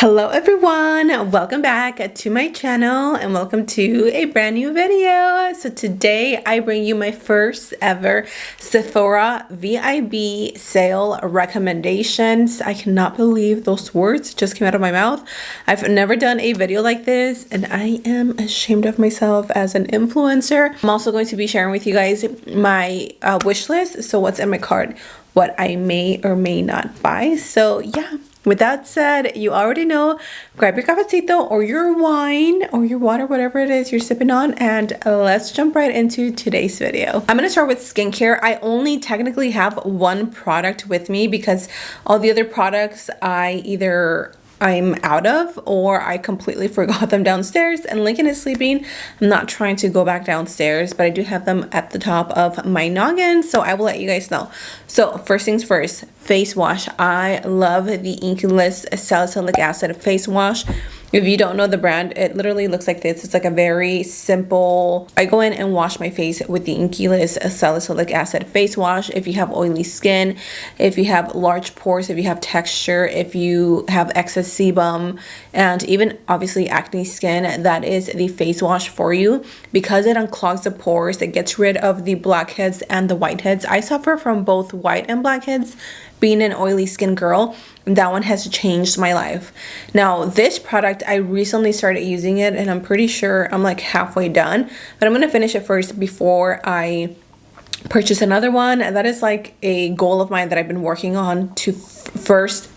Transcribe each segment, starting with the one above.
Hello everyone, welcome back to my channel and welcome to a brand new video. So today I bring you my first ever Sephora VIB sale recommendations. I cannot believe those words just came out of my mouth. I've never done a video like this and I am ashamed of myself as an influencer. I'm also going to be sharing with you guys my wish list, so what's in my cart, what I may or may not buy. So yeah. With that said, you already know, grab your cafecito or your wine or your water, whatever it is you're sipping on, and let's jump right into today's video. I'm going to start with skincare. I only technically have one product with me because all the other products I'm out of or I completely forgot them downstairs, and Lincoln is sleeping. I'm not trying to go back downstairs, but I do have them at the top of my noggin, so I will let you guys know. So first things first, face wash. I love the INKEY ListSalicylic acid face wash. If you don't know the brand, it literally looks like this. It's like a very simple, I go in and wash my face with the INKEY ListSalicylic acid face wash. If you have oily skin, if you have large pores, if you have texture, if you have excess sebum, and even obviously acne skin, that is the face wash for you because it unclogs the pores. It gets rid of the blackheads and the whiteheads. I suffer from both white and blackheads. Being an oily skin girl, that one has changed my life. Now this product, I recently started using it and I'm pretty sure I'm like halfway done, but I'm gonna finish it first before I purchase another one. And that is like a goal of mine that I've been working on to first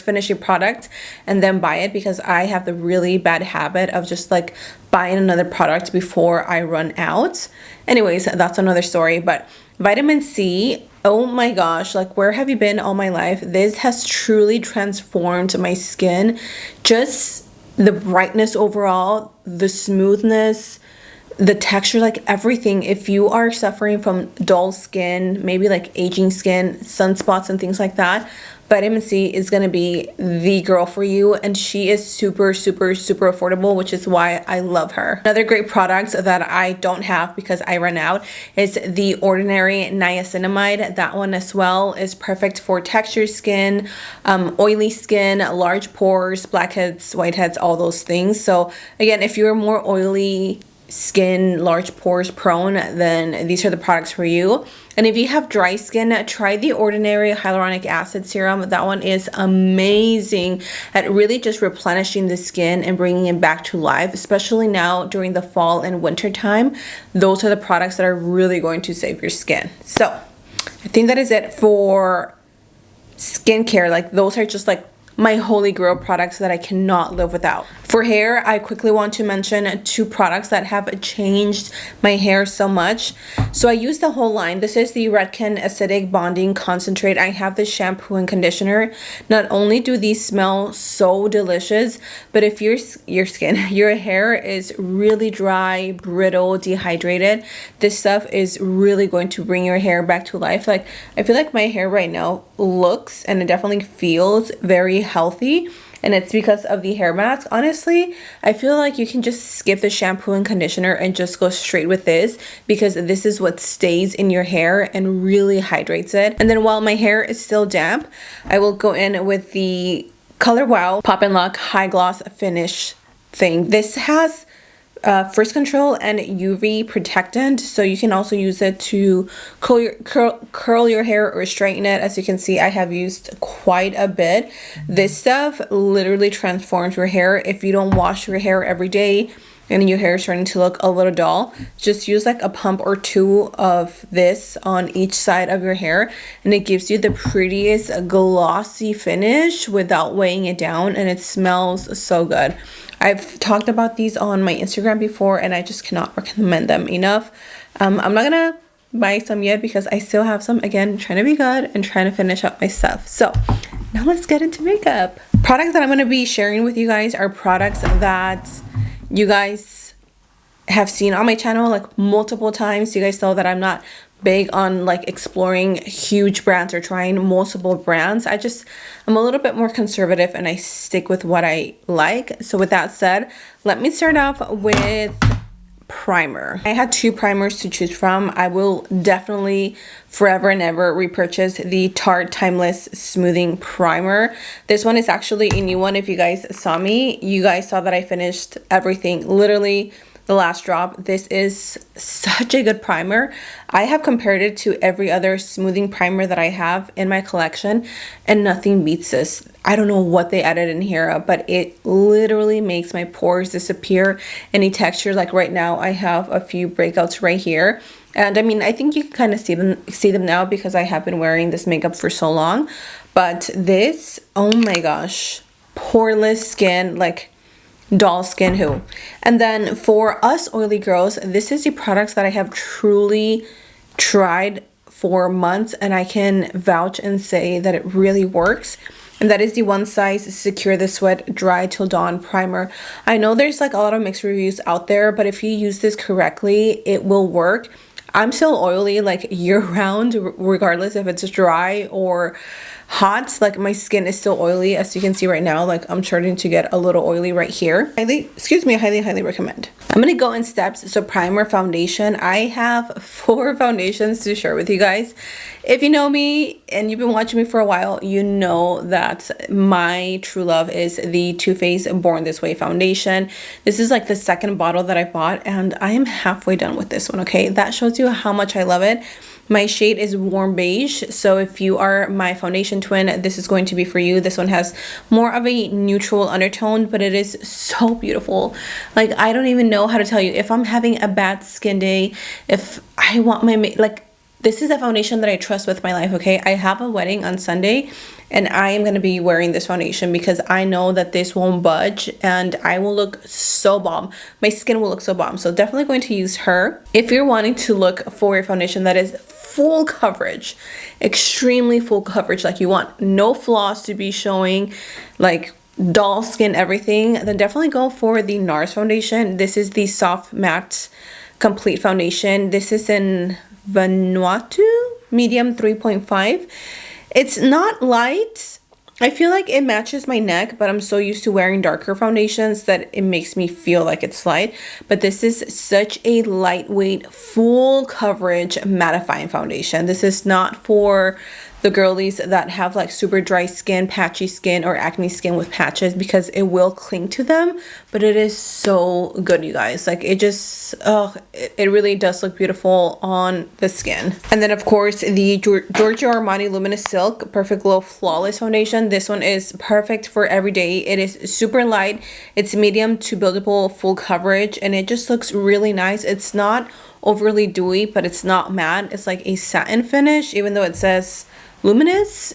finish a product and then buy it, because I have the really bad habit of just like buying another product before I run out. Anyways, that's another story. But vitamin C, oh my gosh, like where have you been all my life? This has truly transformed my skin. Just the brightness overall, the smoothness, the texture, like everything. If you are suffering from dull skin, maybe like aging skin, sunspots and things like that, vitamin C is going to be the girl for you, and she is super affordable, which is why I love her. Another great product that I don't have because I ran out is the Ordinary Niacinamide. That one as well is perfect for textured skin, oily skin, large pores, blackheads, whiteheads, all those things. So again, if you're more oily skin, large pores prone, then these are the products for you. And if you have dry skin, try the Ordinary Hyaluronic Acid Serum. That one is amazing at really just replenishing the skin and bringing it back to life, especially now during the fall and winter time. Those are the products that are really going to save your skin. So I think that is it for skincare. Like those are just like my holy grail products that I cannot live without. For hair, I quickly want to mention two products that have changed my hair so much. So I use the whole line. This is the Redken Acidic Bonding Concentrate. I have the shampoo and conditioner. Not only do these smell so delicious, but if your hair is really dry, brittle, dehydrated, this stuff is really going to bring your hair back to life. Like I feel like my hair right now looks and it definitely feels very healthy, and it's because of the hair mask. Honestly, I feel like you can just skip the shampoo and conditioner and just go straight with this, because this is what stays in your hair and really hydrates it. And then while my hair is still damp, I will go in with the Color Wow Pop and Lock High Gloss Finish thing. This has frizz control and UV protectant, so you can also use it to curl your hair or straighten it. As you can see, I have used quite a bit. This stuff literally transforms your hair. If you don't wash your hair every day and your hair is starting to look a little dull, just use like a pump or two of this on each side of your hair, and it gives you the prettiest glossy finish without weighing it down, and it smells so good. I've talked about these on my Instagram before and I just cannot recommend them enough. I'm not gonna buy some yet because I still have some, again, trying to be good and trying to finish up my stuff. So now let's get into makeup. Products that I'm gonna be sharing with you guys are products that you guys have seen on my channel like multiple times. You guys know that I'm not big on like exploring huge brands or trying multiple brands. I'm a little bit more conservative and I stick with what I like. So with that said, let me start off with primer. I had two primers to choose from. I will definitely forever and ever repurchase the Tarte Timeless Smoothing Primer. This one is actually a new one. If you guys saw me, you guys saw that I finished everything, literally the last drop. This is such a good primer. I have compared it to every other smoothing primer that I have in my collection, and nothing beats this. I don't know what they added in here, but it literally makes my pores disappear. Any texture, like right now I have a few breakouts right here, and I mean, I think you can kind of see them now because I have been wearing this makeup for so long. But this, oh my gosh, poreless skin, like doll skin who. And then for us oily girls, this is the products that I have truly tried for months, and I can vouch and say that it really works. And that is the One Size Secure the Sweat Dry Till Dawn Primer. I know there's like a lot of mixed reviews out there, but if you use this correctly, it will work. I'm still oily like year round, regardless if it's dry or hot. Like my skin is still oily, as you can see right now. Like I'm starting to get a little oily right here. I highly recommend. I'm gonna go in steps. So primer, foundation. I have 4 foundations to share with you guys. If you know me and you've been watching me for a while, you know that my true love is the Too Faced Born This Way foundation. This is like the second bottle that I bought, and I am halfway done with this one, okay? That shows you how much I love it. My shade is warm beige, so if you are my foundation twin, this is going to be for you. This one has more of a neutral undertone, but it is so beautiful. Like, I don't even know how to tell you. If I'm having a bad skin day, if I want my, like, this is a foundation that I trust with my life, okay? I have a wedding on Sunday, and I am going to be wearing this foundation because I know that this won't budge, and I will look so bomb. My skin will look so bomb. So definitely going to use her. If you're wanting to look for a foundation that is full coverage, extremely full coverage, like you want no flaws to be showing, like doll skin, everything, then definitely go for the NARS foundation. This is the Soft Matte Complete Foundation. This is in Vanuatu, medium 3.5. It's not light. I feel like it matches my neck, but I'm so used to wearing darker foundations that it makes me feel like it's light. But this is such a lightweight, full coverage mattifying foundation. This is not for the girlies that have like super dry skin, patchy skin, or acne skin with patches, because it will cling to them. But it is so good, you guys. Like it just, it really does look beautiful on the skin. And then of course the Giorgio Armani Luminous Silk Perfect Glow Flawless Foundation. This one is perfect for every day. It is super light. It's medium to buildable full coverage, and it just looks really nice. It's not overly dewy, but it's not matte. It's like a satin finish, even though it says luminous.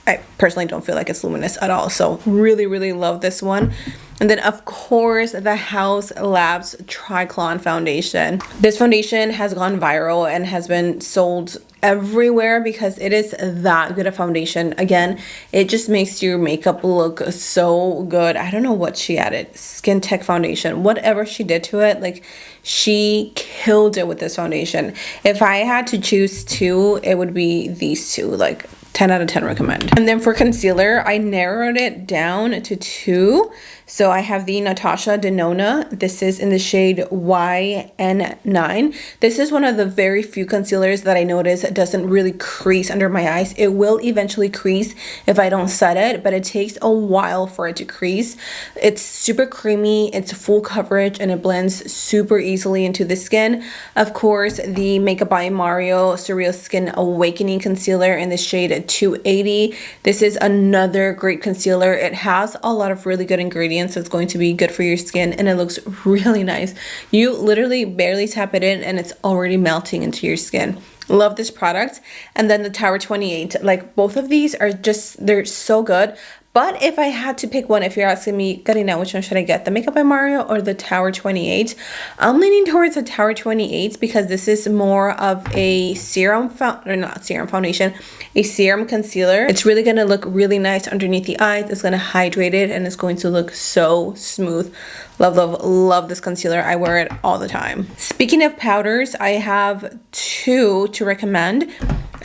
I personally don't feel like it's luminous at all. So really love this one. And then of course the Haus Labs Triclone foundation. This foundation has gone viral and has been sold everywhere because it is that good a foundation. Again, it just makes your makeup look so good. I don't know what she added, Skin Tech foundation, whatever she did to it, like she killed it with this foundation. If I had to choose 2, it would be these 2. Like 10 out of 10 recommend. And then for concealer, I narrowed it down to 2. So I have the Natasha Denona. This is in the shade YN9. This is one of the very few concealers that I notice doesn't really crease under my eyes. It will eventually crease if I don't set it, but it takes a while for it to crease. It's super creamy, it's full coverage, and it blends super easily into the skin. Of course, the Makeup by MARIOSurrealSkin Awakening Concealer in the shade 280. This is another great concealer. It has a lot of really good ingredients. It's going to be good for your skin, and it looks really nice. You literally barely tap it in and it's already melting into your skin. Love this product. And then the Tower 28, like both of these are just, they're so good. But if I had to pick one, if you're asking me, Karina, which one should I get? The Makeup by Mario or the Tower 28? I'm leaning towards the Tower 28 because this is more of a serum, foundation, a serum concealer. It's really going to look really nice underneath the eyes. It's going to hydrate it, and it's going to look so smooth. Love this concealer. I wear it all the time. Speaking of powders, I have 2 to recommend.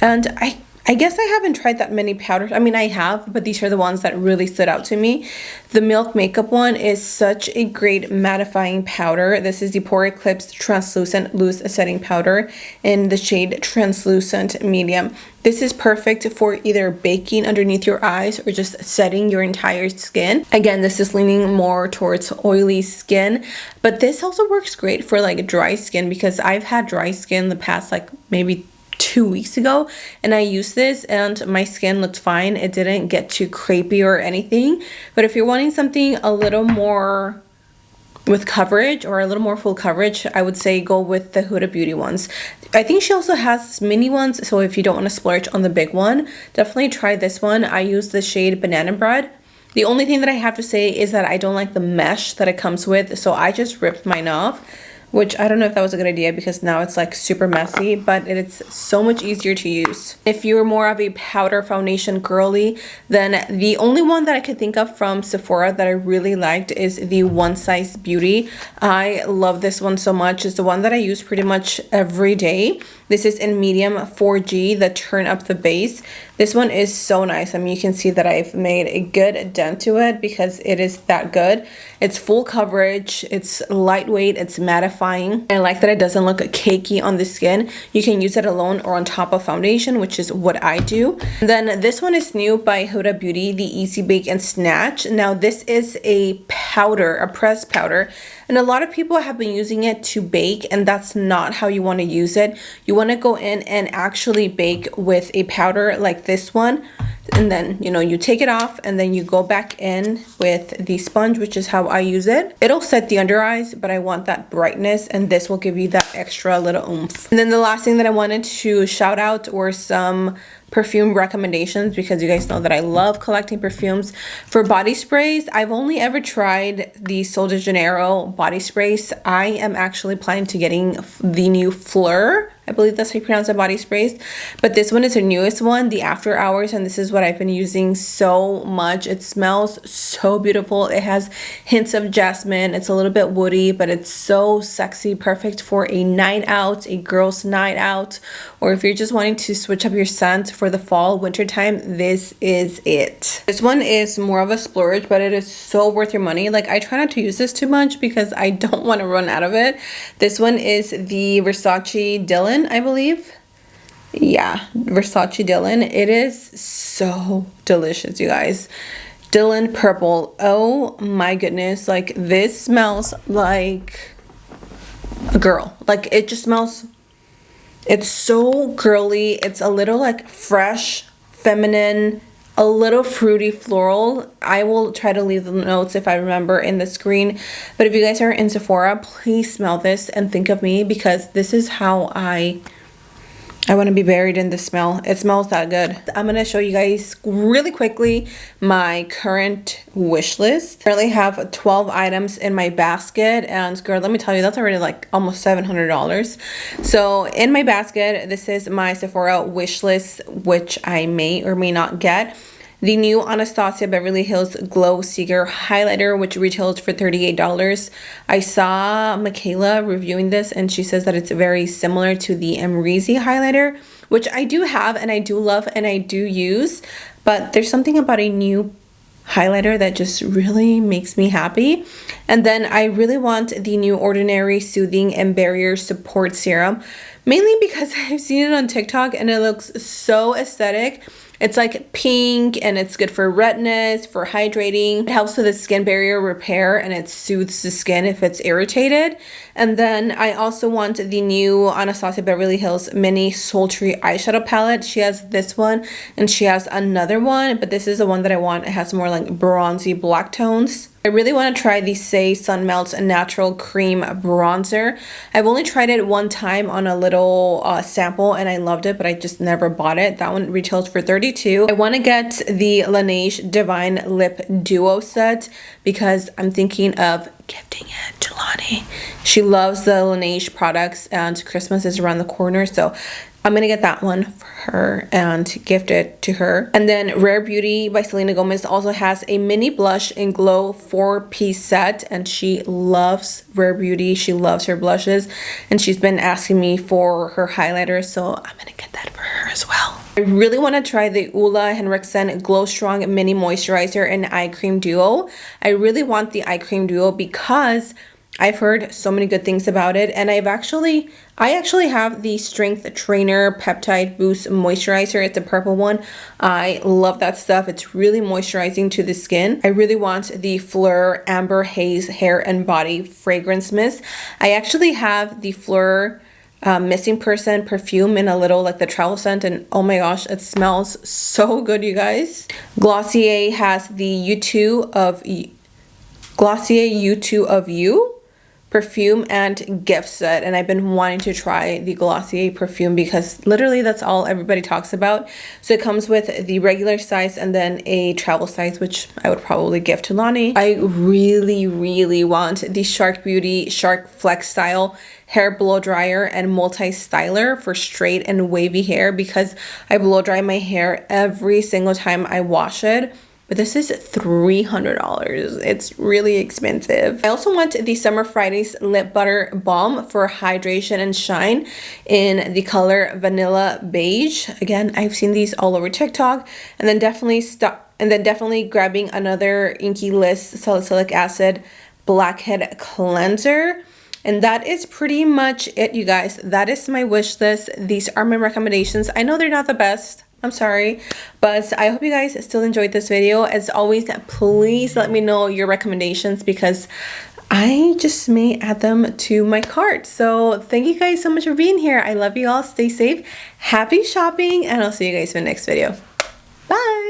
And I guess I haven't tried that many powders. I mean, I have, but these are the ones that really stood out to me. The Milk Makeup one is such a great mattifying powder. This is the Pore Eclipse Translucent Loose Setting Powder in the shade Translucent Medium. This is perfect for either baking underneath your eyes or just setting your entire skin. Again, this is leaning more towards oily skin, but this also works great for like dry skin, because I've had dry skin the past like maybe 2 weeks ago, and I used this and my skin looked fine. It didn't get too crepey or anything. But if you're wanting something a little more with coverage or a little more full coverage, I would say go with the Huda Beauty ones. I think she also has mini ones, so if you don't want to splurge on the big one, definitely try this one. I use the shade Banana Bread. The only thing that I have to say is that I don't like the mesh that it comes with, so I just ripped mine off, which I don't know if that was a good idea because now it's like super messy, but it's so much easier to use. If you're more of a powder foundation girly, then the only one that I could think of from Sephora that I really liked is the One Size Beauty. I love this one so much. It's the one that I use pretty much every day. This is in medium 4G, the Turn Up the Base. This one is so nice. I mean, you can see that I've made a good dent to it because it is that good. It's full coverage, it's lightweight, it's mattifying. I like that it doesn't look cakey on the skin. You can use it alone or on top of foundation, which is what I do. And then this one is new by Huda Beauty, the Easy Bake and Snatch. Now this is a powder, a pressed powder. And a lot of people have been using it to bake, and that's not how you want to use it. You want to go in and actually bake with a powder like this one. And then, you know, you take it off and then you go back in with the sponge, which is how I use it. It'll set the under eyes, but I want that brightness, and this will give you that extra little oomph. And then the last thing that I wanted to shout out were some perfume recommendations, because you guys know that I love collecting perfumes. For body sprays, I've only ever tried the Sol de Janeiro body sprays. I am actually planning to getting the new Fleur, I believe that's how you pronounce it, body sprays. But this one is the newest one, the After Hours, and this is what I've been using so much. It smells so beautiful. It has hints of jasmine. It's a little bit woody, but it's so sexy, perfect for a night out, a girl's night out, or if you're just wanting to switch up your scent for the fall, winter time, this is it. This one is more of a splurge, but it is so worth your money. Like, I try not to use this too much because I don't want to run out of it. This one is the VersaceDylan, I believe. Yeah, VersaceDylan. It is so delicious, you guys. Dylan Purple. Oh my goodness. Like, this smells like a girl. Like, it just smells, it's so girly. It's a little like fresh, feminine, a little fruity floral. I will try to leave the notes if I remember in the screen. But if you guys are in Sephora, please smell this and think of me, because this is how I want to be buried in the smell. It smells that good. I'm going to show you guys really quickly my current wish list. I currently have 12 items in my basket, and girl, let me tell you, that's already like almost $700. So in my basket, this is my Sephora wish list, which I may or may not get. The new Anastasia Beverly Hills Glow Seeker highlighter, which retails for $38. I saw Michaela reviewing this, and she says that it's very similar to the Amrezy highlighter, which I do have and I do love and I do use. But there's something about a new highlighter that just really makes me happy. And then I really want the new Ordinary Soothing and Barrier Support Serum, mainly because I've seen it on TikTok and it looks so aesthetic. It's like pink and it's good for redness, for hydrating. It helps with the skin barrier repair and it soothes the skin if it's irritated. And then I also want the new Anastasia Beverly Hills Mini Sultry Eyeshadow Palette. She has this one and she has another one, but this is the one that I want. It has more like bronzy black tones. I really want to try the Say Sun Melts Natural Cream Bronzer. I've only tried it one time on a little sample and I loved it, but I just never bought it. That one retails for $32. I want to get the Laneige Divine Lip Duo set because I'm thinking of gifting it to Lonnie. She loves the Laneige products and Christmas is around the corner, so I'm gonna get that one for her and gift it to her. And then Rare Beauty by Selena Gomez also has a mini blush and glow 4-piece set, and she loves Rare Beauty. She loves her blushes and she's been asking me for her highlighter, so I'm gonna get that for her as well. I really want to try the Ulla Henriksen Glow Strong Mini Moisturizer and Eye Cream Duo. I really want the Eye Cream Duo because I've heard so many good things about it, and I actually have the Strength Trainer Peptide Boost Moisturizer. It's a purple one. I love that stuff. It's really moisturizing to the skin. I really want the Fleur Amber Haze Hair and Body Fragrance Mist. I actually have the Fleur Missing Person perfume in a little like the travel scent, and oh my gosh, it smells so good, you guys. Glossier has the U2 of You perfume and gift set, and I've been wanting to try the Glossier perfume because literally that's all everybody talks about. So it comes with the regular size and then a travel size, which I would probably gift to Lonnie. I really want the Shark Beauty Shark Flex Style hair blow dryer and multi-styler for straight and wavy hair because I blow dry my hair every single time I wash it. But this is $300. It's really expensive. I also want the Summer Fridays Lip Butter Balm for hydration and shine in the color Vanilla Beige. Again, I've seen these all over TikTok. And then definitely grabbing another INKEY ListSalicylic Acid Blackhead Cleanser. And that is pretty much it, you guys. That is my wish list. These are my recommendations. I know they're not the best. I'm sorry, but I hope you guys still enjoyed this video. As always, please let me know your recommendations because I just may add them to my cart. So thank you guys so much for being here. I love you all. Stay safe. Happy shopping, and I'll see you guys in the next video. Bye.